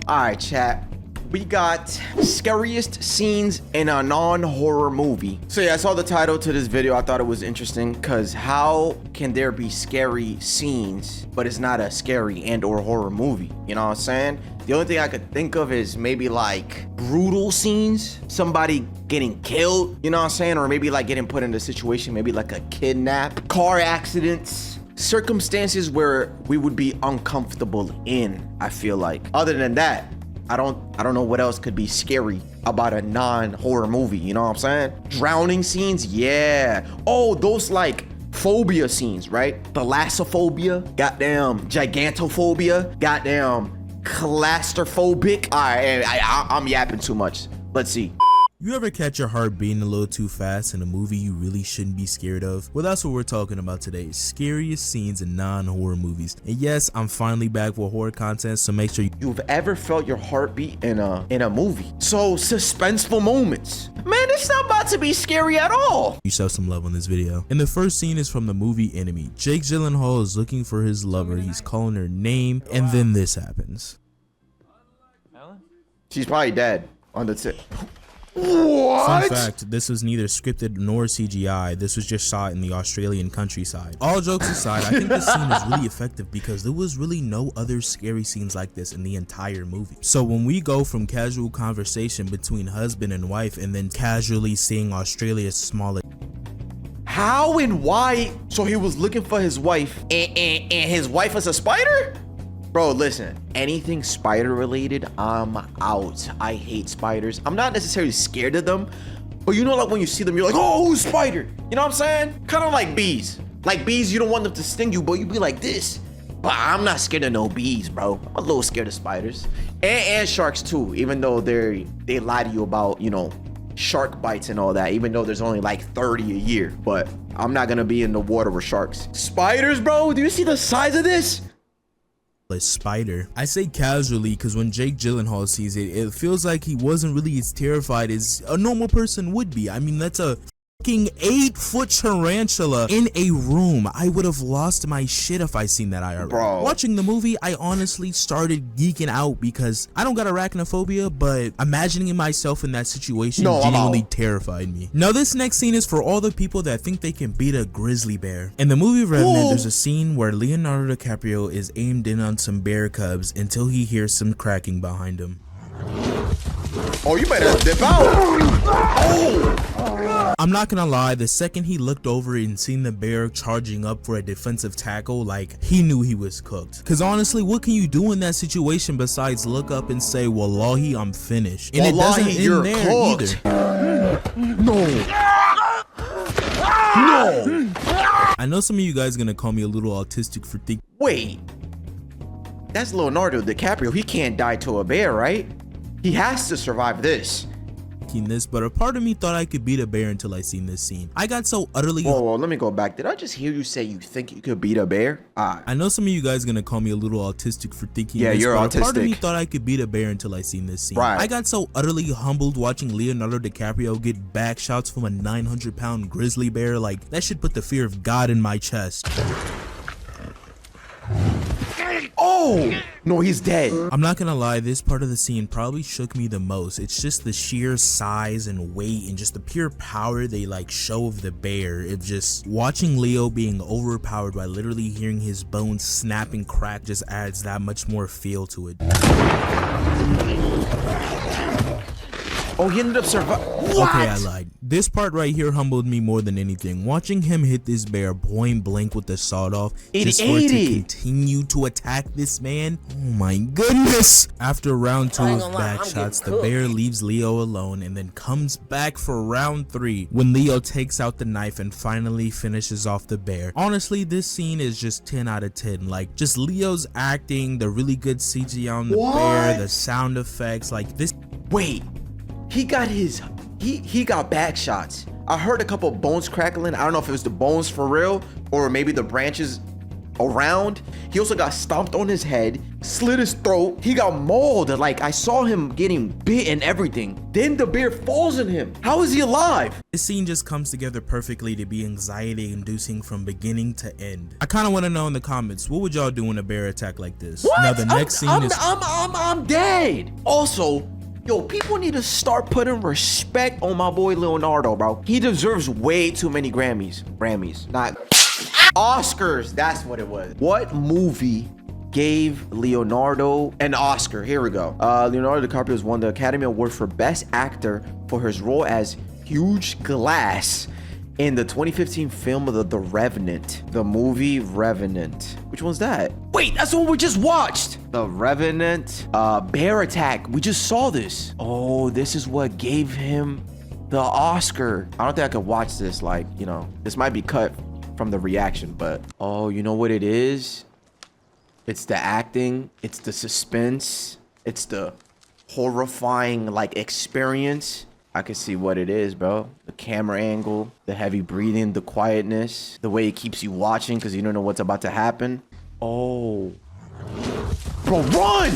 Alright, chat. We got scariest scenes in a non-horror movie. So yeah, I saw the title to this video. I thought it was interesting because how can there be scary scenes, but it's not a scary and or horror movie? You know what I'm saying? The only thing I could think of is maybe like brutal scenes, somebody getting killed, you know what I'm saying? Or maybe like getting put in a situation, maybe like a kidnap, car accidents, circumstances where we would be uncomfortable in, I feel like. Other than that, I don't know what else could be scary about a non-horror movie, you know what I'm saying? Drowning scenes, yeah. Oh, those like phobia scenes, right? Thalassophobia, goddamn gigantophobia, goddamn claustrophobic. All right, I'm yapping too much. Let's see. You ever catch your heart beating a little too fast in a movie you really shouldn't be scared of? Well, that's what we're talking about today. Scariest scenes in non-horror movies. And yes, I'm finally back for horror content, so make sure you've ever felt your heartbeat in a movie. So suspenseful moments. Man, it's not about to be scary at all. You show some love on this video. And the first scene is from the movie Enemy. Jake Gyllenhaal is looking for his lover. He's calling her name, and then this happens. She's probably dead on the tip. What? Fun fact, this was neither scripted nor CGI. This was just shot in the Australian countryside. All jokes aside, I think this scene is really effective because there was really no other scary scenes like this in the entire movie. So when we go from casual conversation between husband and wife and then casually seeing Australia's smallest. How and why? So he was looking for his wife and his wife was a spider? Bro, listen, anything spider related, I'm out. I hate spiders. I'm not necessarily scared of them, but you know, like when you see them, you're like, oh, spider. You know what I'm saying? Kind of like bees. Like bees, you don't want them to sting you, but you be like this. But I'm not scared of no bees, bro. I'm a little scared of spiders. And sharks too, even though they lie to you about, you know, shark bites and all that, even though there's only like 30 a year. But I'm not gonna be in the water with sharks. Spiders, bro, do you see the size of this? Spider. I say casually because when Jake Gyllenhaal sees it, it feels like he wasn't really as terrified as a normal person would be. I mean, that's a fucking 8-foot tarantula in a room. I would have lost my shit if I seen that IRL. Bro. Watching the movie, I honestly started geeking out because I don't got arachnophobia, but imagining myself in that situation genuinely terrified me. Now this next scene is for all the people that think they can beat a grizzly bear. In the movie Revenant, there's a scene where Leonardo DiCaprio is aimed in on some bear cubs until he hears some cracking behind him. Oh, you better dip out. Oh! I'm not gonna lie, the second he looked over and seen the bear charging up for a defensive tackle, like, he knew he was cooked. Cause honestly, what can you do in that situation besides look up and say, wallahi, I'm finished? And Wallahi, it doesn't you're end there cooked. either. No. No. I know some of you guys gonna call me a little autistic for thinking. Wait. That's Leonardo DiCaprio. He can't die to a bear, right? He has to survive this. This, but a part of me thought I could beat a bear until I seen this scene. I got so utterly. Whoa, let me go back. Did I just hear you say you think you could beat a bear? I know some of you guys gonna call me a little autistic for thinking. Yeah, this, you're but autistic. A part of me thought I could beat a bear until I seen this scene. Right. I got so utterly humbled watching Leonardo DiCaprio get back shots from a 900-pound grizzly bear. Like, that should put the fear of God in my chest. Oh no, he's dead. I'm not gonna lie, this part of the scene probably shook me the most. It's just the sheer size and weight and just the pure power they like show of the bear. It's just watching Leo being overpowered by literally hearing his bones snap and crack just adds that much more feel to it. Oh, he ended up surviving. Okay, I lied. This part right here humbled me more than anything. Watching him hit this bear point blank with the sawed off, just for it to continue to attack this man. Oh my goodness! After round 2 of back shots, the bear leaves Leo alone and then comes back for round 3 when Leo takes out the knife and finally finishes off the bear. Honestly, this scene is just 10 out of 10. Like, just Leo's acting, the really good CG on the bear, the sound effects, like this. Wait. He got he got back shots. I heard a couple bones crackling. I don't know if it was the bones for real or maybe the branches around. He also got stomped on his head, slit his throat. He got mauled. Like, I saw him getting bit and everything. Then the bear falls on him. How is he alive? This scene just comes together perfectly to be anxiety inducing from beginning to end. I kind of want to know in the comments, what would y'all do in a bear attack like this? What? Now the next scene is I'm dead. Also, yo, people need to start putting respect on my boy Leonardo, bro. He deserves way too many Grammys, not Oscars. That's what it was. What movie gave Leonardo an Oscar? Here we go. Leonardo DiCaprio has won the Academy Award for Best Actor for his role as Huge Glass in the 2015 film of The Revenant. The movie Revenant. Which one's that? Wait, that's the one we just watched. The Revenant, bear attack. We just saw this. Oh, this is what gave him the Oscar. I don't think I could watch this. Like, you know, this might be cut from the reaction, but oh, you know what it is? It's the acting, it's the suspense, it's the horrifying like experience. I can see what it is, bro. The camera angle, the heavy breathing, the quietness, the way it keeps you watching because you don't know what's about to happen. Oh, bro, run!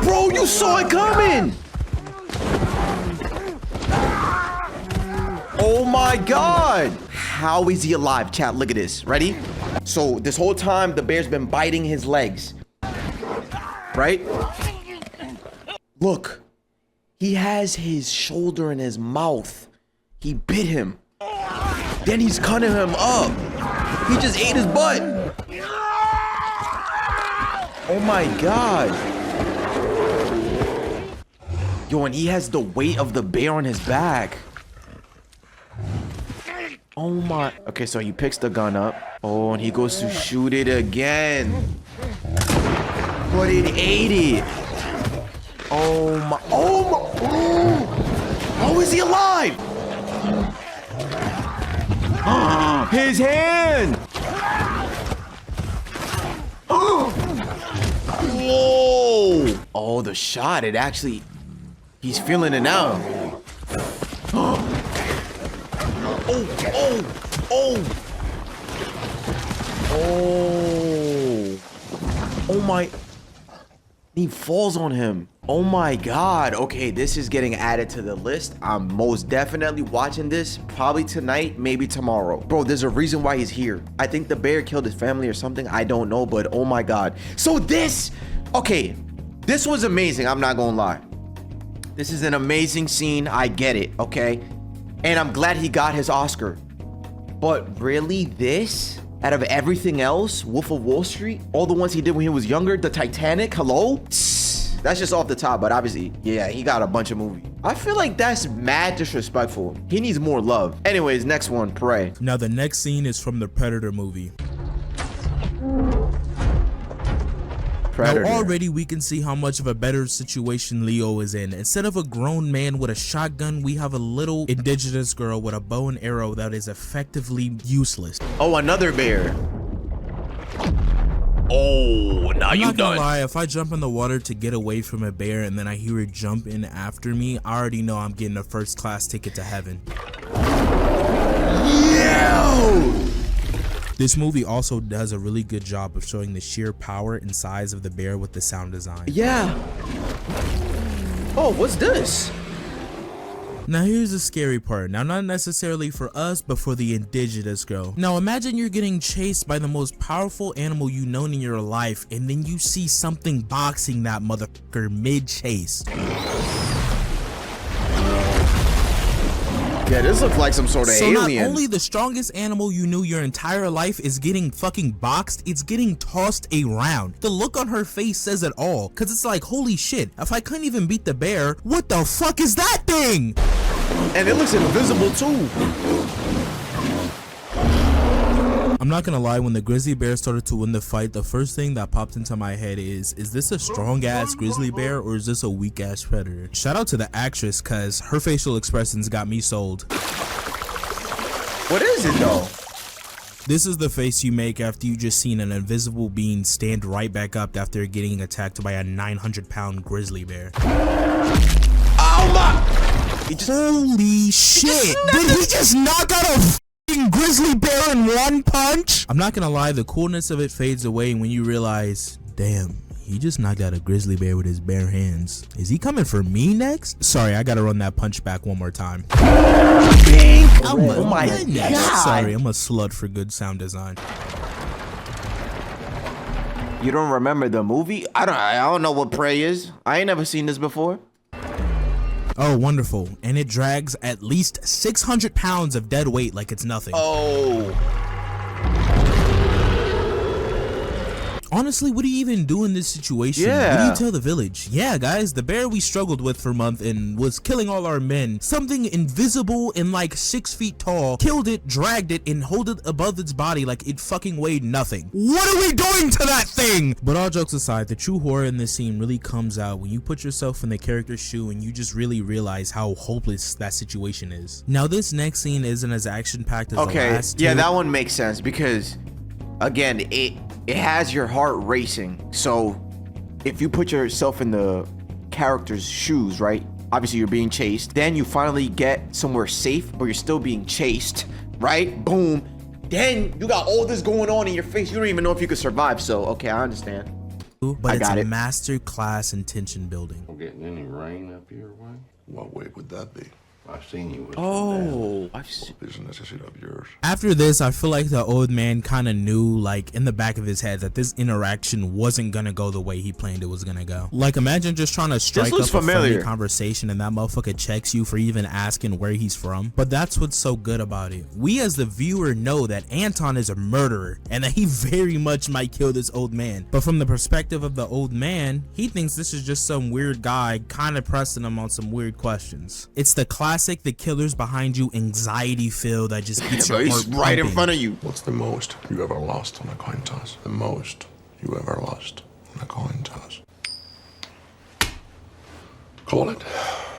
Bro, you saw it coming! Oh my God! How is he alive? Chat, look at this. Ready? So this whole time, the bear's been biting his legs. Right? Look. He has his shoulder in his mouth. He bit him. Then he's cutting him up. He just ate his butt. Oh my God. Yo, and he has the weight of the bear on his back. Oh my. Okay, so he picks the gun up. Oh, and he goes to shoot it again. But it ate it. Oh my. Oh my. Oh, is he alive? His hand. Whoa. Oh, the shot. It actually. He's feeling it now. Oh, oh, oh. Oh. Oh my. He falls on him. Oh my God. Okay, this is getting added to the list. I'm most definitely watching this probably tonight, maybe tomorrow. Bro, there's a reason why he's here. I think the bear killed his family or something. I don't know, but oh my God. So this, okay, this was amazing. I'm not gonna lie. This is an amazing scene. I get it, okay? And I'm glad he got his Oscar. But really, this? Out of everything else, Wolf of Wall Street, all the ones he did when he was younger, the Titanic, hello? That's just off the top, but obviously, yeah, he got a bunch of movies. I feel like that's mad disrespectful. He needs more love. Anyways, next one, Prey. Now the next scene is from the Predator movie. Predator. Now already we can see how much of a better situation Leo is in. Instead of a grown man with a shotgun, we have a little indigenous girl with a bow and arrow that is effectively useless. Oh, another bear. Oh, now you done. I'm not gonna lie, if I jump in the water to get away from a bear and then I hear it jump in after me, I already know I'm getting a first class ticket to heaven. Yo! This movie also does a really good job of showing the sheer power and size of the bear with the sound design. Yeah. Oh, what's this? Now here's the scary part. Now not necessarily for us, but for the indigenous girl. Now imagine you're getting chased by the most powerful animal you've known in your life, and then you see something boxing that motherfucker mid-chase. Yeah, this looks like some sort of alien. So not only the strongest animal you knew your entire life is getting fucking boxed, it's getting tossed around. The look on her face says it all, cause it's like, holy shit, if I couldn't even beat the bear, what the fuck is that thing? And it looks invisible too. I'm not gonna lie, when the grizzly bear started to win the fight, the first thing that popped into my head is this a strong ass grizzly bear or is this a weak ass predator? Shout out to the actress, cause her facial expressions got me sold. What is it though? This is the face you make after you just seen an invisible being stand right back up after getting attacked by a 900-pound grizzly bear. Oh my! Holy shit! Did he just knock out a grizzly bear in one punch. I'm not gonna lie, the coolness of it fades away when you realize, damn, he just knocked out a grizzly bear with his bare hands. Is he coming for me next? Sorry, I gotta run that punch back one more time. Oh my God. Sorry, I'm a slut for good sound design. You don't remember the movie? I don't know what Prey is. I ain't never seen this before. Oh, wonderful. And it drags at least 600 pounds of dead weight like it's nothing. Oh. Honestly, what do you even do in this situation? Yeah. What do you tell the village? Yeah, guys, the bear we struggled with for a month and was killing all our men, something invisible and like 6 feet tall, killed it, dragged it, and held it above its body like it fucking weighed nothing. What are we doing to that thing? But all jokes aside, the true horror in this scene really comes out when you put yourself in the character's shoe and you just really realize how hopeless that situation is. Now, this next scene isn't as action-packed as the last two. Yeah, that one makes sense because, again, it has your heart racing. So if you put yourself in the character's shoes, right? Obviously you're being chased. Then you finally get somewhere safe, but you're still being chased, right? Boom. Then you got all this going on in your face. You don't even know if you could survive. So, okay, I understand. But it's a master class in tension building. We're getting any rain up your way? What way would that be? I've seen you with Oh, I've seen. Business is it of yours? After this, I feel like the old man kind of knew, like, in the back of his head that this interaction wasn't gonna go the way he planned it was gonna go. Like, imagine just trying to strike up a friendly conversation and that motherfucker checks you for even asking where he's from. But that's what's so good about it. We as the viewer know that Anton is a murderer and that he very much might kill this old man. But from the perspective of the old man, he thinks this is just some weird guy kind of pressing him on some weird questions. It's the classic the killer's behind you anxiety feel that just gets your heart right in pumping. front of you. What's the most you ever lost on a coin toss? The most you ever lost on a coin toss? Call it.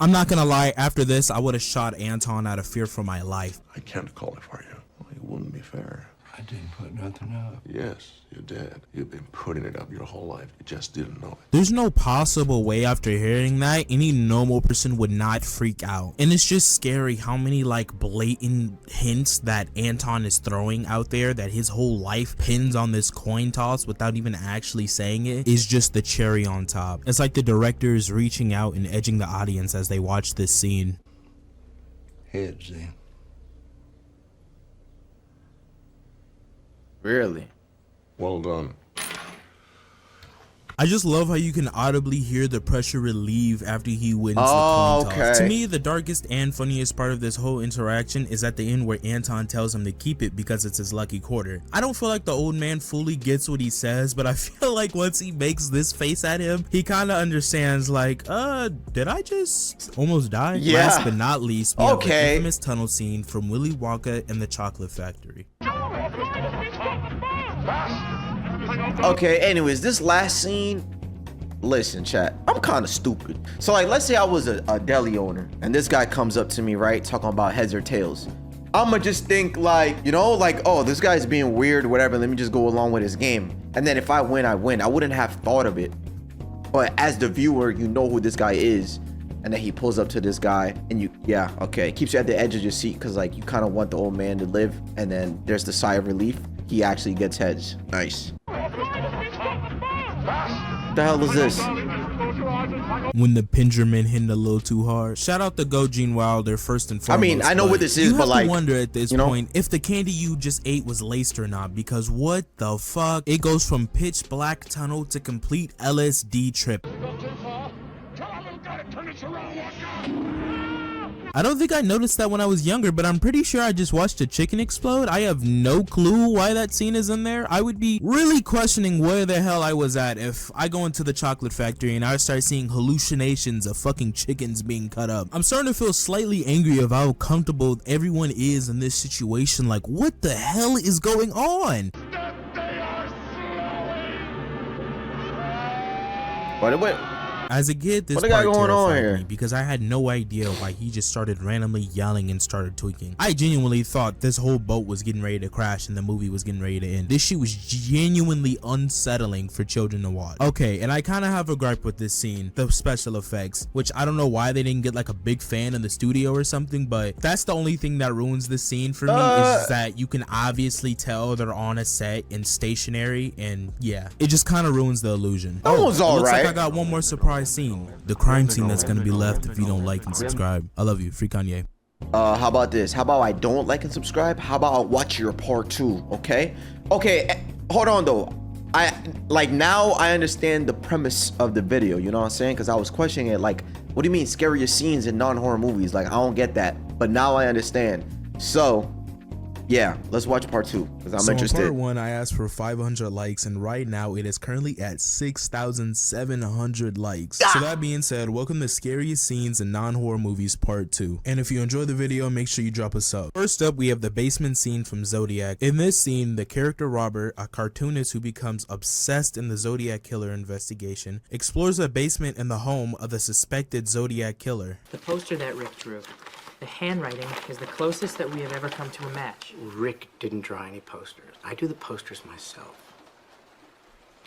I'm not gonna lie, after this I would have shot Anton out of fear for my life. I can't call it for you. It wouldn't be fair. I didn't put nothing up. Yes, you did. You've been putting it up your whole life. You just didn't know it. There's no possible way after hearing that any normal person would not freak out. And it's just scary how many like blatant hints that Anton is throwing out there that his whole life pins on this coin toss without even actually saying it is just the cherry on top. It's like the director is reaching out and edging the audience as they watch this scene. Heads then. Really? Well done. I just love how you can audibly hear the pressure relieve after he wins the Oh, coin toss. okay. To me, the darkest and funniest part of this whole interaction is at the end where Anton tells him to keep it because it's his lucky quarter. I don't feel like the old man fully gets what he says, but I feel like once he makes this face at him, he kind of understands like, did I just almost die? Yeah. Last but not least, we have the Okay. infamous tunnel scene from Willy Wonka and the Chocolate Factory. Okay, anyways, this last scene, listen, chat, I'm kind of stupid. So, like, let's say I was a deli owner, and this guy comes up to me, right, talking about heads or tails. I'ma just think, like, you know, like, oh, this guy's being weird, whatever, let me just go along with his game. And then if I win, I win. I wouldn't have thought of it. But as the viewer, you know who this guy is. And then he pulls up to this guy, and you, yeah, okay. Keeps you at the edge of your seat, because, like, you kind of want the old man to live. And then there's the sigh of relief. He actually gets heads. Nice. What the hell is this? When the Pingerman hitting a little too hard. Shout out to Go Gene Wilder first and I foremost. mean, I know what this is, you but have like, to wonder at this you know? point if the candy you just ate was laced or not, because what the fuck? It goes from pitch black tunnel to complete LSD trip. I don't think I noticed that when I was younger, but I'm pretty sure I just watched a chicken explode. I have no clue why that scene is in there. I would be really questioning where the hell I was at if I go into the chocolate factory and I start seeing hallucinations of fucking chickens being cut up. I'm starting to feel slightly angry of how comfortable everyone is in this situation. Like, what the hell is going on? Wait. As a kid, this What they got part going on terrified here? me because I had no idea why he just started randomly yelling and started tweaking. I genuinely thought this whole boat was getting ready to crash and the movie was getting ready to end. This shit was genuinely unsettling for children to watch. Okay, and I kind of have a gripe with this scene, the special effects, which I don't know why they didn't get like a big fan in the studio or something, but that's the only thing that ruins the scene for me is that you can obviously tell they're on a set and stationary, and yeah, it just kind of ruins the illusion. That was all looks right. like I got one more surprise scene. The crime scene that's gonna be left if you don't like and subscribe. I love you, Free Kanye. How about this? How about I don't like and subscribe? How about I watch your part 2, okay? Okay, hold on though. Now I understand the premise of the video, you know what I'm saying? Because I was questioning it, like, what do you mean scariest scenes in non-horror movies? Like, I don't get that. But now I understand. So, yeah, let's watch part 2 because I'm interested. In part 1, I asked for 500 likes, and right now it is currently at 6,700 likes. So that being said, welcome to Scariest Scenes in Non-Horror Movies Part 2. And if you enjoyed the video, make sure you drop a sub. First up, we have the basement scene from Zodiac. In this scene, the character Robert, a cartoonist who becomes obsessed in the Zodiac killer investigation, explores a basement in the home of the suspected Zodiac killer. The poster that Rick drew. The handwriting is the closest that we have ever come to a match. Rick didn't draw any posters. I do the posters myself.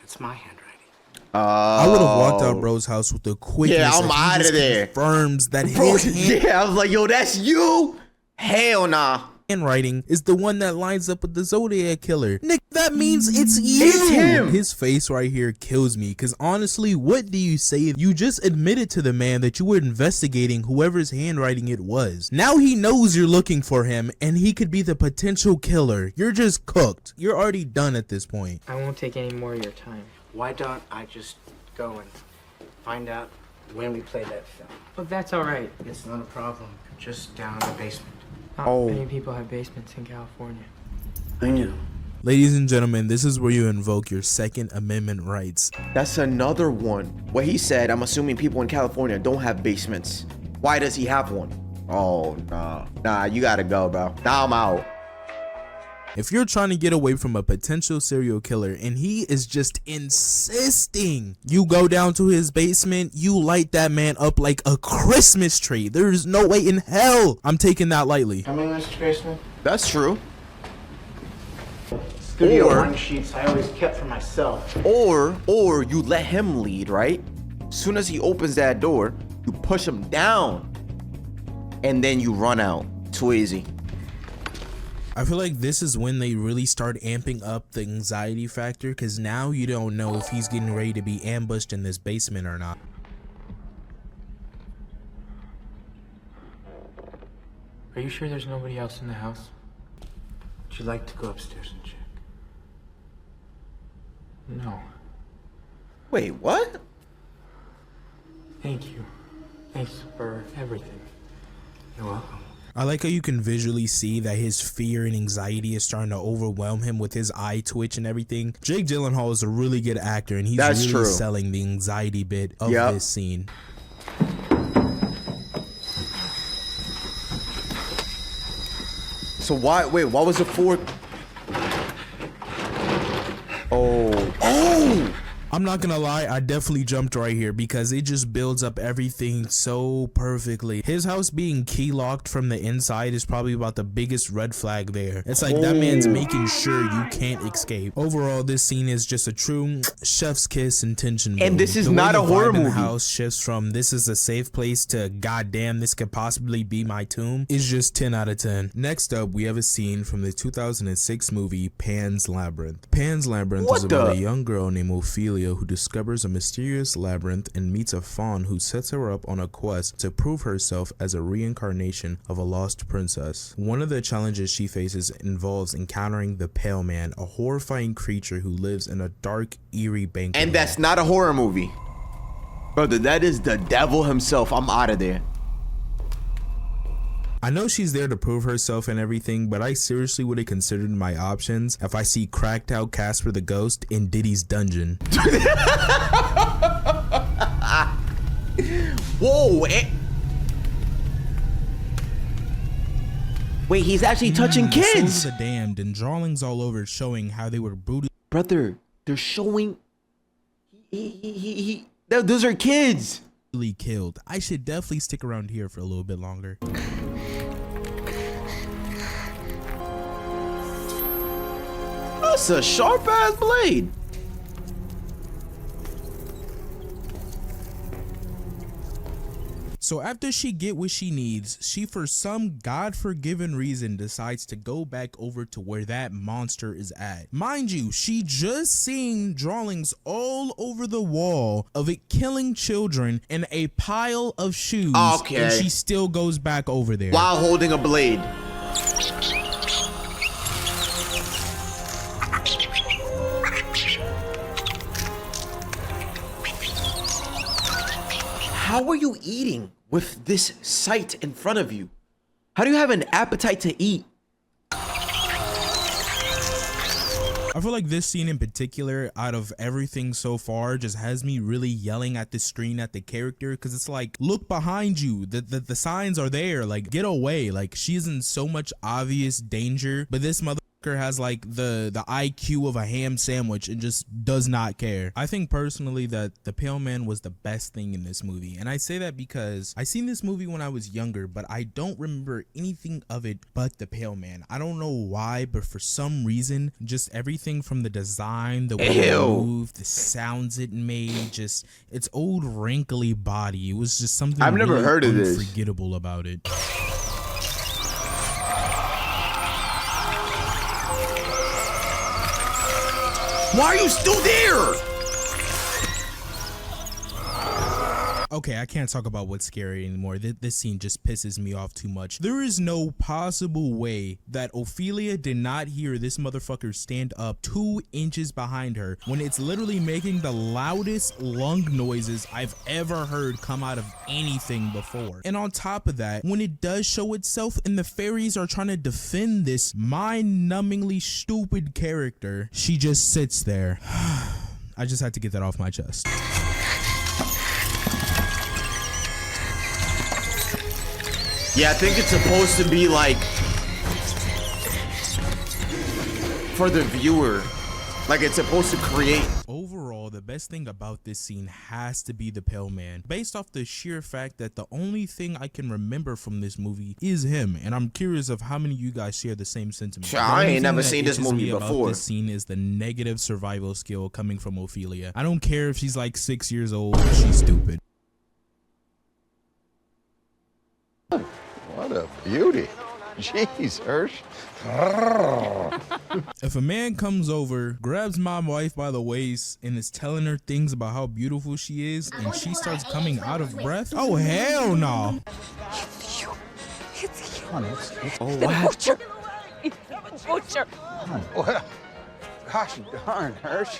It's my handwriting. I would have walked out bro's house with the quickness. Yeah, I'm that he out of just there. Confirms that Bro, his hand yeah, I was like, yo, that's you? Hell nah. handwriting is the one that lines up with the Zodiac killer. Nick, that means it's you. It's him. His face right here kills me, because honestly, what do you say? You just admitted to the man that you were investigating whoever's handwriting it was. Now he knows you're looking for him, and he could be the potential killer. You're just cooked. You're already done at this point. I won't take any more of your time. Why don't I just go and find out when we play that film? But that's all right. It's not a problem. Just down in the basement. Not Oh. many people have basements in California. I do. Ladies and gentlemen, this is where you invoke your Second Amendment rights. That's another one. What he said, I'm assuming people in California don't have basements. Why does he have one? Oh, nah. Nah, you gotta go, bro. Now I'm out. If you're trying to get away from a potential serial killer and he is just insisting you go down to his basement, you light that man up like a Christmas tree. There's no way in hell I'm taking that lightly. Come in, Mr. Basement. That's true. Studio Or- one sheets I always kept for myself. Or you let him lead, right? Soon as he opens that door, you push him down. And then you run out. Too easy. I feel like this is when they really start amping up the anxiety factor, because now you don't know if he's getting ready to be ambushed in this basement or not. Are you sure there's nobody else in the house? Would you like to go upstairs and check? No. Wait, what? Thank you. Thanks for everything. You're welcome. I like how you can visually see that his fear and anxiety is starting to overwhelm him with his eye twitch and everything. Jake Gyllenhaal is a really good actor, and he's That's really true. selling the anxiety bit of Yep. this scene. So why was the fourth? Oh. I'm not gonna lie, I definitely jumped right here because it just builds up everything so perfectly. His house being key locked from the inside is probably about the biggest red flag there. It's like that man's making sure you can't escape. Overall, this scene is just a true chef's kiss and tension building. And this is The way not a the horror vibe in the movie. house shifts from this is a safe place to goddamn this could possibly be my tomb is just 10 out of 10. Next up, we have a scene from the 2006 movie Pan's Labyrinth. Pan's Labyrinth What is about the- a young girl named Ophelia who discovers a mysterious labyrinth and meets a faun who sets her up on a quest to prove herself as a reincarnation of a lost princess. One of the challenges she faces involves encountering the Pale Man, a horrifying creature who lives in a dark, eerie banquet And hall. that's not a horror movie. Brother, that is the devil himself. I'm out of there. I know she's there to prove herself and everything, but I seriously would have considered my options if I see cracked out Casper the Ghost in Diddy's dungeon. Whoa. Wait, he's actually touching kids. Souls of the Damned and drawings all over showing how they were brutally Brother, they're showing Those are kids. Killed. I should definitely stick around here for a little bit longer. That's a sharp ass blade. So after she get what she needs, she for some god-forgiven reason decides to go back over to where that monster is at. Mind you, she just seen drawings all over the wall of it killing children and a pile of shoes. Okay. And she still goes back over there. While holding a blade. How are you eating with this sight in front of you? How do you have an appetite to eat? I feel like this scene in particular, out of everything so far, just has me really yelling at the screen at the character, because it's like, look behind you, the signs are there, like get away. Like she's in so much obvious danger, but this motherfucker has like the IQ of a ham sandwich and just does not care. I think personally that the Pale Man was the best thing in this movie, and I say that because I seen this movie when I was younger, but I don't remember anything of it but the Pale Man. I don't know why, but for some reason, just everything from the design, the way it moved, the sounds it made, just its old wrinkly body, it was just something I've never really heard of this. unforgettable about it. Why are you still there? Okay, I can't talk about what's scary anymore. This scene just pisses me off too much. There is no possible way that Ophelia did not hear this motherfucker stand up 2 inches behind her when it's literally making the loudest lung noises I've ever heard come out of anything before. And on top of that, when it does show itself and the fairies are trying to defend this mind-numbingly stupid character, she just sits there. I just had to get that off my chest. Yeah, I think it's supposed to be like for the viewer. Like it's supposed to create. Overall, the best thing about this scene has to be the Pale Man, based off the sheer fact that the only thing I can remember from this movie is him, and I'm curious of how many of you guys share the same sentiment. I ain't never seen this movie about before. This scene is the negative survival skill coming from Ophelia. I don't care if she's like 6 years old, she's stupid. What a beauty. Jeez, Hirsch. If a man comes over, grabs my wife by the waist, and is telling her things about how beautiful she is, and she starts coming out of breath, oh hell no. It's you. Oh, The what? butcher. The butcher. Well, gosh darn, Hirsch.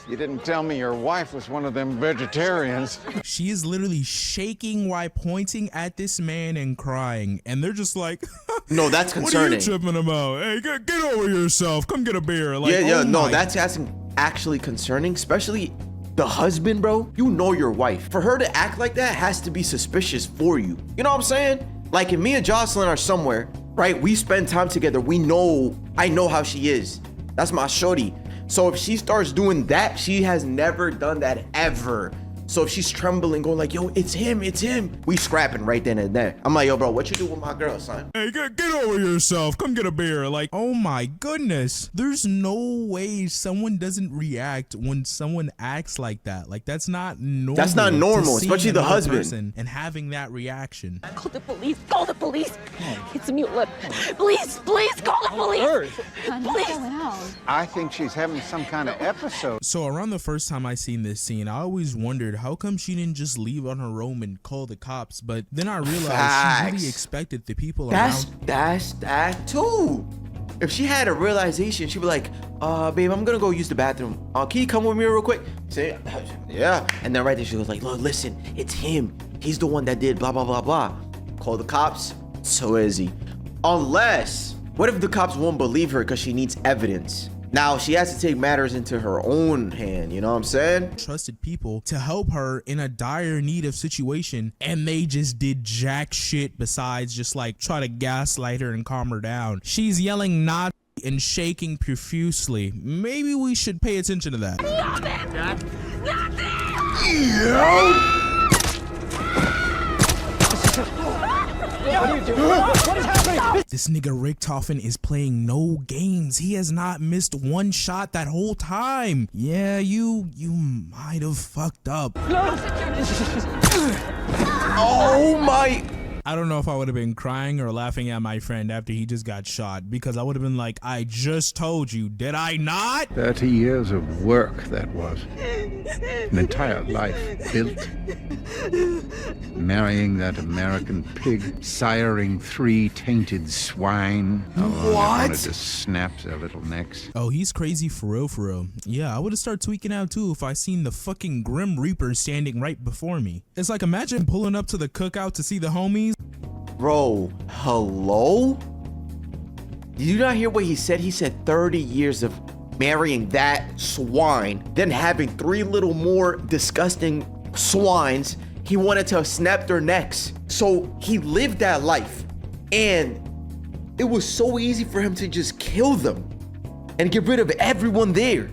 You didn't tell me your wife was one of them vegetarians. She is literally shaking while pointing at this man and crying, and they're just like, No, that's what are you concerning. tripping about? Hey, get over yourself. Come get a beer. Like, Yeah, oh no, my- that's actually concerning, especially the husband, bro. You know your wife. For her to act like that has to be suspicious for you. You know what I'm saying? Like if me and Jocelyn are somewhere, right? We spend time together. I know how she is. That's my shorty. So if she starts doing that, she has never done that ever. So if she's trembling, going like, yo, it's him, we scrapping right then and there. I'm like, yo, bro, what you do with my girl, son? Hey, get over yourself. Come get a beer. Like, oh my goodness. There's no way someone doesn't react when someone acts like that. Like, that's not normal. That's not normal, to see especially the another husband. person and having that reaction. Call the police. Call the police. It's Mueller. Please, please call the police. What's going on? I think she's having some kind of episode. So around the first time I seen this scene, I always wondered how come she didn't just leave on her own and call the cops. But then I realized she Facts. really expected the people That's around. that too. If she had a realization, she'd be like, babe, I'm gonna go use the bathroom. Can you come with me real quick? Say, yeah. And then right there she goes like, look, listen, it's him. He's the one that did blah, blah, blah, blah. Call the cops. So easy. Unless, what if the cops won't believe her because she needs evidence? Now she has to take matters into her own hand, you know what I'm saying? Trusted people to help her in a dire need of situation, and they just did jack shit besides just like try to gaslight her and calm her down. She's yelling Nazi and shaking profusely. Maybe we should pay attention to that. This nigga Richtofen is playing no games. He has not missed one shot that whole time. Yeah, you might have fucked up. Oh my. I don't know if I would have been crying or laughing at my friend after he just got shot, because I would have been like, I just told you, did I not? 30 years of work that was. An entire life built. Marrying that American pig, siring 3 tainted swine. I wanted to snap their little necks. Oh, he's crazy for real, for real. Yeah, I would have started tweaking out too if I seen the fucking Grim Reaper standing right before me. It's like, imagine pulling up to the cookout to see the homies. Bro, hello? Did you not hear what he said? He said 30 years of marrying that swine, then having 3 little more disgusting swines. He wanted to snap their necks. So he lived that life. And it was so easy for him to just kill them and get rid of everyone there.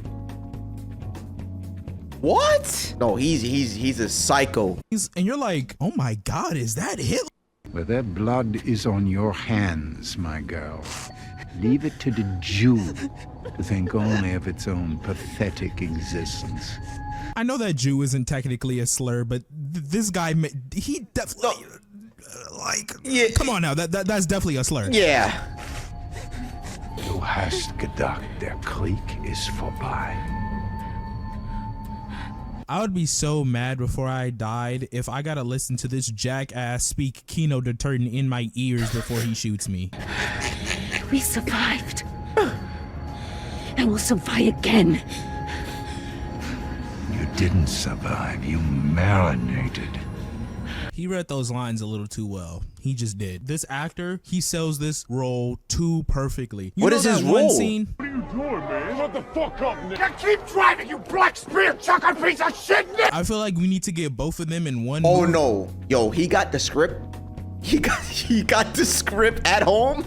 What? No, he's a psycho. And you're like, oh my God, is that Hitler? Where their blood is on your hands, my girl. Leave it to the Jew to think only of its own pathetic existence. I know that Jew isn't technically a slur, but this guy, he definitely, Yeah. Come on now, that's definitely a slur. Yeah. Du hast gedacht, der Krieg ist vorbei. I would be so mad before I died if I gotta listen to this jackass speak Kino detergent in my ears before he shoots me. We survived. And we'll survive again. You didn't survive. You marinated. He read those lines a little too well. He just did. This actor, he sells this role too perfectly. What is his role? Scene? What are you doing, man? Shut the fuck up, nigga. Keep driving, you black spear chucker piece of shit, nigga. I feel like we need to get both of them in one Oh movie. no. Yo, he got the script. He got the script at home.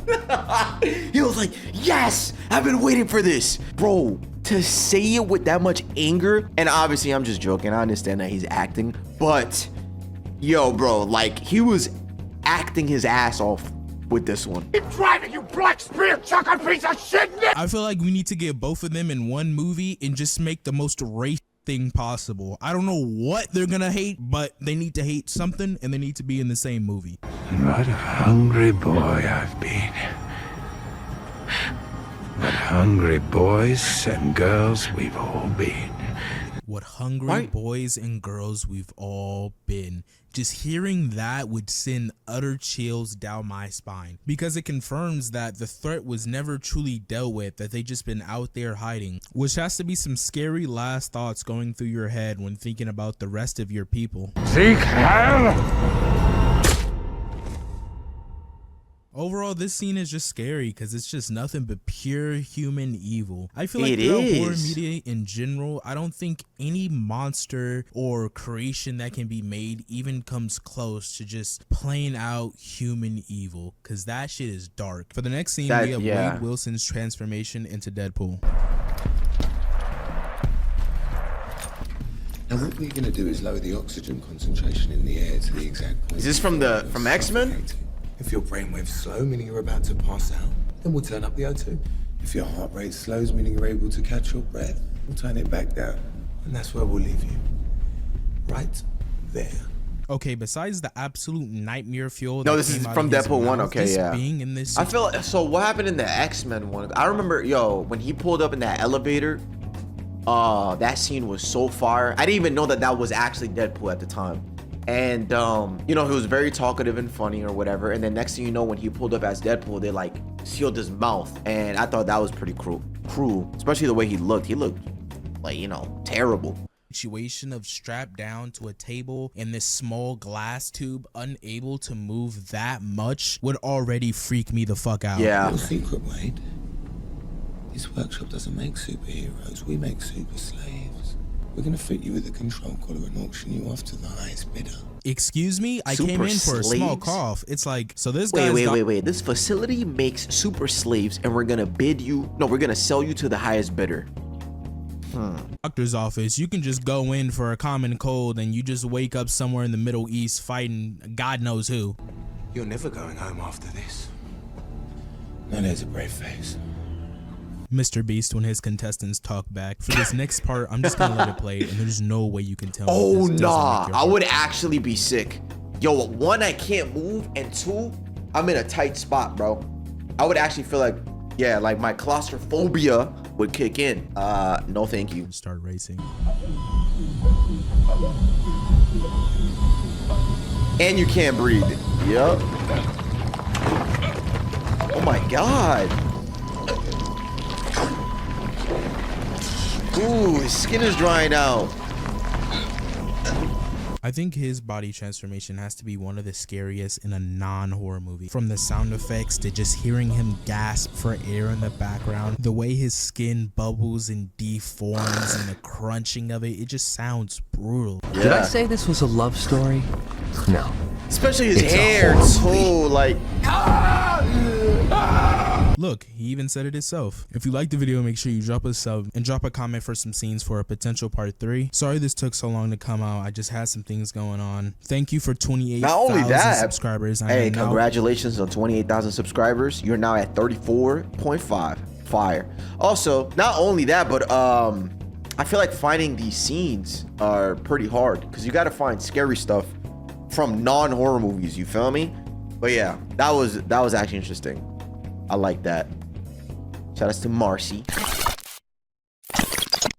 He was like, yes, I've been waiting for this. Bro, to say it with that much anger, and obviously I'm just joking. I understand that he's acting, but yo, bro, like he was acting his ass off with this one. Keep driving, you black spear chucker piece of shit, nigga. I feel like we need to get both of them in one movie and just make the most race thing possible. I don't know what they're gonna hate, but they need to hate something and they need to be in the same movie. What a hungry boy I've been. What hungry boys and girls we've all been. What hungry boys and girls we've all been. Just hearing that would send utter chills down my spine, because it confirms that the threat was never truly dealt with, that they just been out there hiding, which has to be some scary last thoughts going through your head when thinking about the rest of your people. Seek hell! Overall, this scene is just scary because it's just nothing but pure human evil. I feel like It throughout is. horror media in general, I don't think any monster or creation that can be made even comes close to just playing out human evil, because that shit is dark. For the next scene, we have Wade Wilson's transformation into Deadpool. Now what we're going to do is lower the oxygen concentration in the air to the exact point. Is this from X-Men? If your brainwaves slow, meaning you're about to pass out, then we'll turn up the O2. If your heart rate slows, meaning you're able to catch your breath, we'll turn it back down. And that's where we'll leave you. Right there. Okay, besides the absolute nightmare fuel. No, this is from Deadpool 1. Okay, yeah. Being in this, I feel like, so what happened in the X-Men one? I remember, yo, when he pulled up in that elevator, that scene was so fire. I didn't even know that was actually Deadpool at the time. And you know, he was very talkative and funny or whatever, and then next thing you know, when he pulled up as Deadpool, they like sealed his mouth, and I thought that was pretty cruel, especially the way he looked like, you know, terrible. Situation of strapped down to a table in this small glass tube, unable to move that much, would already freak me the fuck out. Yeah. Your secret, Wade. This workshop doesn't make superheroes, we make super slaves. We're gonna fit you with a control collar and auction you off to the highest bidder. Excuse me? I Super came in for a small slaves? cough. It's like, so this Wait, guy's wait. This facility makes super slaves, and we're gonna sell you to the highest bidder. Doctor's office, you can just go in for a common cold and you just wake up somewhere in the Middle East fighting God knows who. You're never going home after this. Now there's a brave face. Mr. Beast when his contestants talk back. For this next part, I'm just gonna let it play, and there's no way you can tell me Oh, this doesn't nah. make your I heart would beat. actually be sick. Yo, one, I can't move, and two, I'm in a tight spot, bro. I would actually feel like, yeah, like my claustrophobia would kick in. No thank you. Start racing. And you can't breathe. Yep. Oh my God. Ooh, his skin is drying out. I think his body transformation has to be one of the scariest in a non-horror movie. From the sound effects to just hearing him gasp for air in the background, the way his skin bubbles and deforms and the crunching of it, it just sounds brutal. Yeah. Did I say this was a love story? No. Especially his It's a hair horror too, like. Look, he even said it himself. If you liked the video, make sure you drop a sub and drop a comment for some scenes for a potential part 3. Sorry this took so long to come out. I just had some things going on. Thank you for 28,000 subscribers. Hey, congratulations on 28,000 subscribers. You're now at 34.5. Fire. Also, not only that, but I feel like finding these scenes are pretty hard because you got to find scary stuff from non-horror movies. You feel me? But yeah, that was actually interesting. I like that. Shout outs to Marcy.